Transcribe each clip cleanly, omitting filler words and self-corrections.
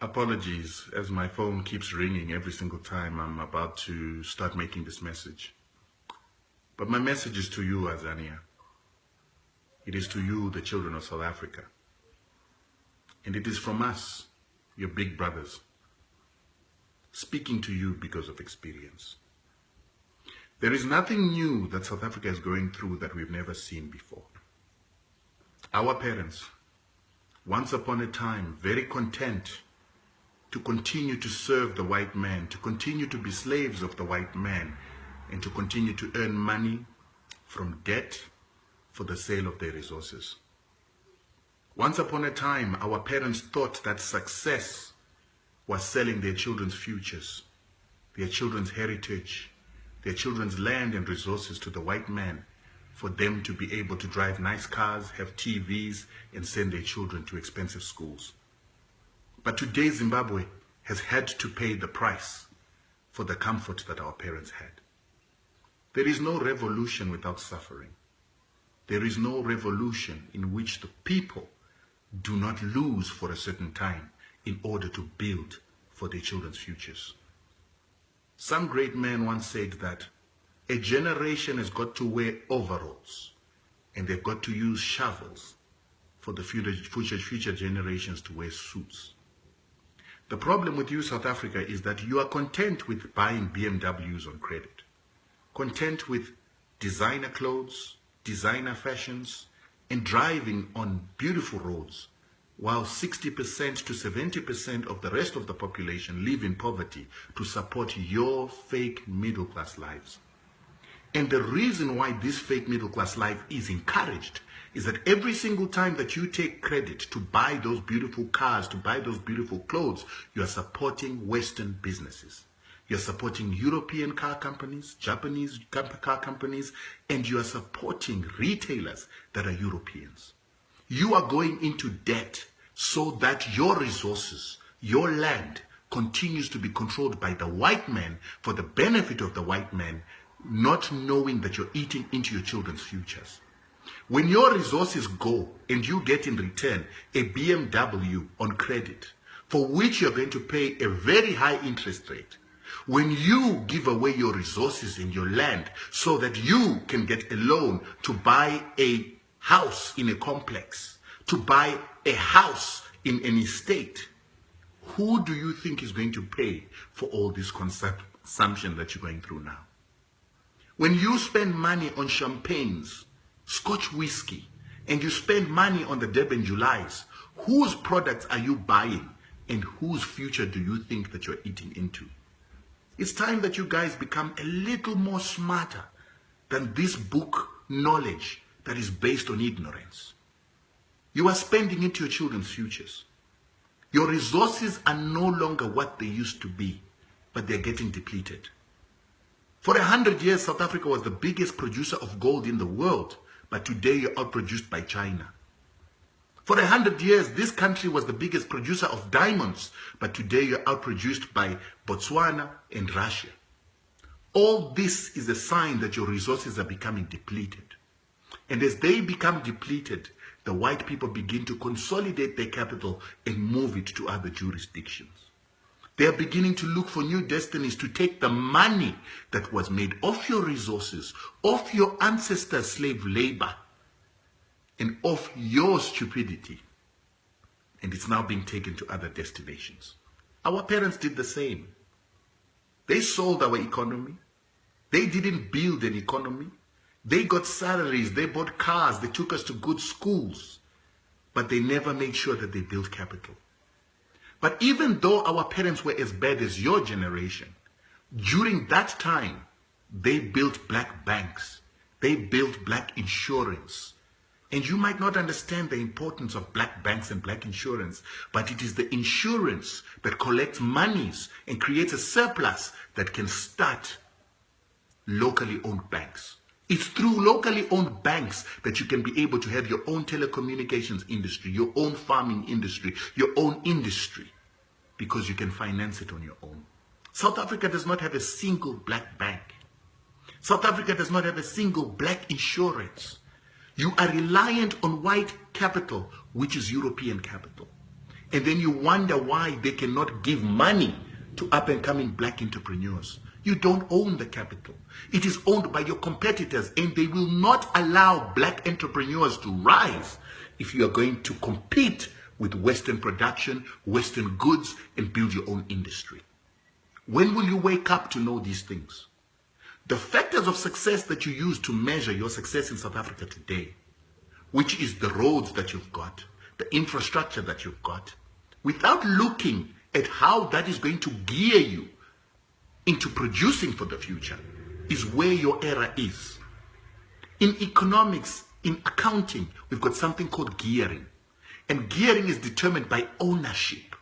Apologies, as my phone keeps ringing every single time I'm about to start making this message. But my message is to you, Azania. It is to you, the children of South Africa. And it is from us, your big brothers, speaking to you because of experience. There is nothing new that South Africa is going through that we've never seen before. Our parents, once upon a time, very content to continue to serve the white man, to continue to be slaves of the white man, and to continue to earn money from debt for the sale of their resources. Once upon a time, our parents thought that success was selling their children's futures, their children's heritage, their children's land and resources to the white man for them to be able to drive nice cars, have TVs, and send their children to expensive schools. But today, Zimbabwe has had to pay the price for the comfort that our parents had. There is no revolution without suffering. There is no revolution in which the people do not lose for a certain time in order to build for their children's futures. Some great man once said that a generation has got to wear overalls and they've got to use shovels for the future generations to wear suits. The problem with you, South Africa, is that you are content with buying BMWs on credit, content with designer clothes, designer fashions, and driving on beautiful roads, while 60% to 70% of the rest of the population live in poverty to support your fake middle-class lives. And the reason why this fake middle-class life is encouraged is that every single time that you take credit to buy those beautiful cars, to buy those beautiful clothes, you are supporting Western businesses. You're supporting European car companies, Japanese car companies, and you are supporting retailers that are Europeans. You are going into debt so that your resources, your land, continues to be controlled by the white man for the benefit of the white man, not knowing that you're eating into your children's futures. When your resources go and you get in return a BMW on credit, for which you're going to pay a very high interest rate, when you give away your resources and your land so that you can get a loan to buy a house in a complex, to buy a house in an estate, who do you think is going to pay for all this consumption that you're going through now? When you spend money on champagnes, Scotch whiskey, and you spend money on the Durban Julys, whose products are you buying and whose future do you think that you're eating into? It's time that you guys become a little more smarter than this book knowledge that is based on ignorance. You are spending into your children's futures. Your resources are no longer what they used to be, but they're getting depleted. For 100 years, South Africa was the biggest producer of gold in the world, but today you're outproduced by China. For 100 years, this country was the biggest producer of diamonds, but today you're outproduced by Botswana and Russia. All this is a sign that your resources are becoming depleted. And as they become depleted, the white people begin to consolidate their capital and move it to other jurisdictions. They are beginning to look for new destinies to take the money that was made off your resources, off your ancestors' slave labor, and off your stupidity. And it's now being taken to other destinations. Our parents did the same. They sold our economy. They didn't build an economy. They got salaries, they bought cars, they took us to good schools, but they never made sure that they built capital. But even though our parents were as bad as your generation, during that time, they built black banks, they built black insurance. And you might not understand the importance of black banks and black insurance, but it is the insurance that collects monies and creates a surplus that can start locally owned banks. It's through locally owned banks that you can be able to have your own telecommunications industry, your own farming industry, your own industry, because you can finance it on your own. South Africa does not have a single black bank. South Africa does not have a single black insurance. You are reliant on white capital, which is European capital. And then you wonder why they cannot give money to up-and-coming black entrepreneurs. You don't own the capital. It is owned by your competitors, and they will not allow black entrepreneurs to rise if you are going to compete with Western production, Western goods, and build your own industry. When will you wake up to know these things? The factors of success that you use to measure your success in South Africa today, which is the roads that you've got, the infrastructure that you've got, without looking at how that is going to gear you into producing for the future, is where your error is. In economics, in accounting, we've got something called gearing. And gearing is determined by ownership.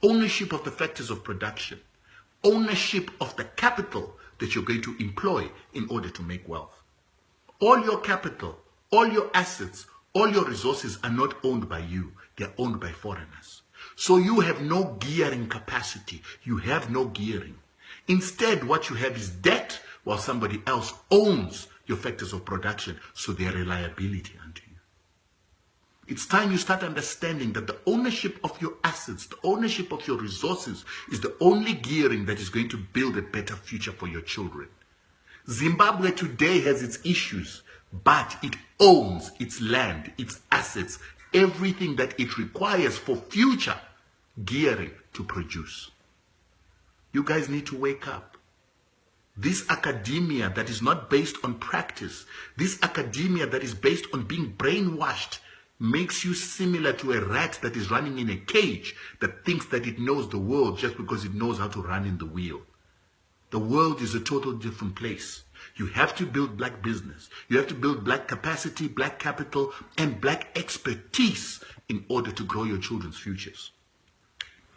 Ownership of the factors of production. Ownership of the capital that you're going to employ in order to make wealth. All your capital, all your assets, all your resources are not owned by you. They're owned by foreigners. So you have no gearing capacity. You have no gearing. Instead, what you have is debt, while somebody else owns your factors of production, so they're a liability unto you. It's time you start understanding that the ownership of your assets, the ownership of your resources, is the only gearing that is going to build a better future for your children. Zimbabwe today has its issues, but it owns its land, its assets, everything that it requires for future gearing to produce. You guys need to wake up. This academia that is not based on practice, this academia that is based on being brainwashed, makes you similar to a rat that is running in a cage that thinks that it knows the world just because it knows how to run in the wheel. The world is a total different place. You have to build black business. You have to build black capacity, black capital, and black expertise in order to grow your children's futures.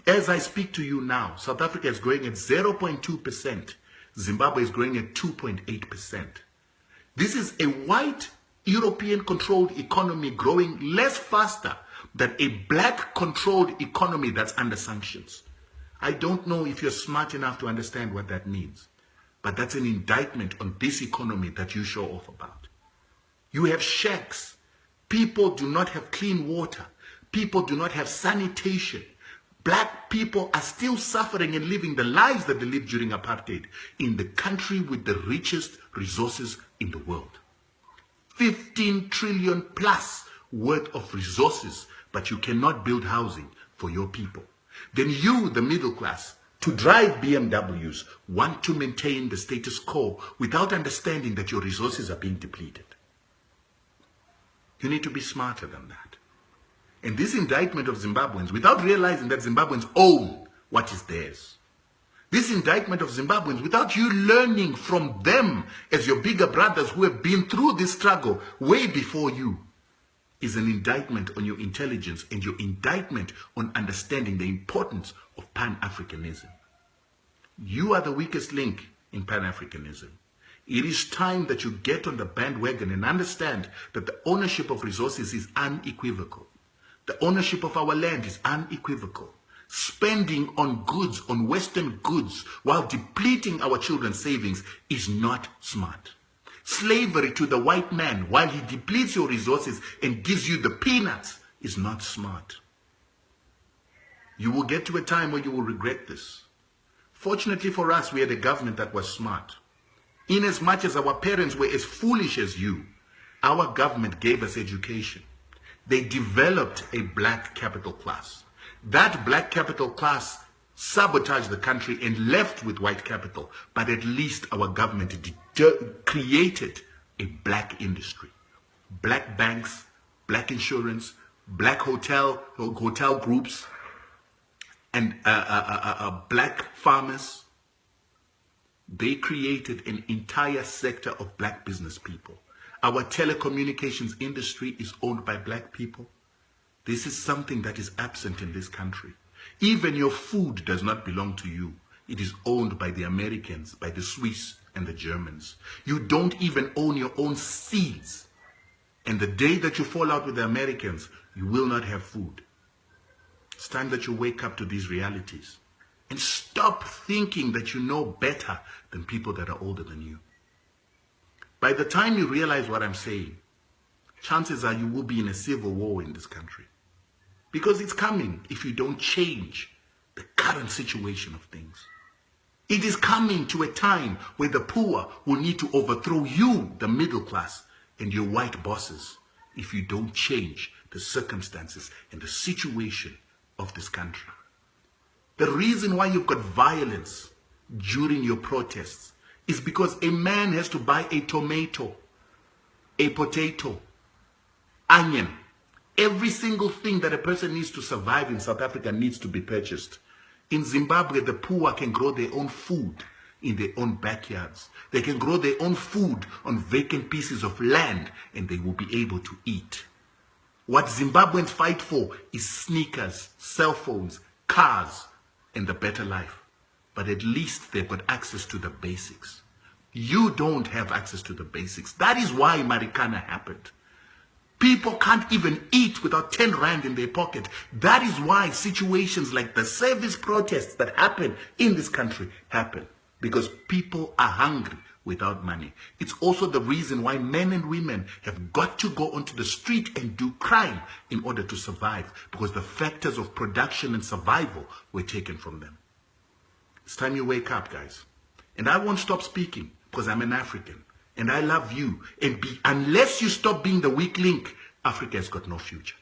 As I speak to you now, South Africa is growing at 0.2%. Zimbabwe is growing at 2.8%. This is a white European-controlled economy growing less faster than a black-controlled economy that's under sanctions. I don't know if you're smart enough to understand what that means, but that's an indictment on this economy that you show off about. You have shacks. People do not have clean water. People do not have sanitation. Black people are still suffering and living the lives that they lived during apartheid in the country with the richest resources in the world. 15 trillion plus worth of resources, but you cannot build housing for your people. Then you, the middle class, to drive BMWs, want to maintain the status quo without understanding that your resources are being depleted. You need to be smarter than that. And this indictment of Zimbabweans, without realizing that Zimbabweans own what is theirs. This indictment of Zimbabweans, without you learning from them as your bigger brothers who have been through this struggle way before you, is an indictment on your intelligence and your indictment on understanding the importance of Pan-Africanism. You are the weakest link in Pan-Africanism. It is time that you get on the bandwagon and understand that the ownership of resources is unequivocal. The ownership of our land is unequivocal. Spending on goods, on Western goods, while depleting our children's savings is not smart. Slavery to the white man while he depletes your resources and gives you the peanuts is not smart. You will get to a time where you will regret this. Fortunately for us, we had a government that was smart. In as much as our parents were as foolish as you, our government gave us education. They developed a black capital class. That black capital class sabotaged the country and left with white capital, but at least our government created a black industry. Black banks, black insurance, black hotel groups, and black farmers. They created an entire sector of black business people. Our telecommunications industry is owned by black people. This is something that is absent in this country. Even your food does not belong to you. It is owned by the Americans, by the Swiss and the Germans. You don't even own your own seeds. And the day that you fall out with the Americans, you will not have food. It's time that you wake up to these realities and stop thinking that you know better than people that are older than you. By the time you realize what I'm saying, chances are you will be in a civil war in this country. Because it's coming if you don't change the current situation of things. It is coming to a time where the poor will need to overthrow you, the middle class, and your white bosses if you don't change the circumstances and the situation of this country. The reason why you've got violence during your protests is because a man has to buy a tomato, a potato, onion. Every single thing that a person needs to survive in South Africa needs to be purchased. In Zimbabwe, the poor can grow their own food in their own backyards. They can grow their own food on vacant pieces of land, and they will be able to eat. What Zimbabweans fight for is sneakers, cell phones, cars, and the better life. But at least they've got access to the basics. You don't have access to the basics. That is why Marikana happened. People can't even eat without 10 rand in their pocket. That is why situations like the service protests that happen in this country happen. Because people are hungry without money. It's also the reason why men and women have got to go onto the street and do crime in order to survive. Because the factors of production and survival were taken from them. It's time you wake up, guys. And I won't stop speaking because I'm an African. And I love you. And unless you stop being the weak link, Africa has got no future.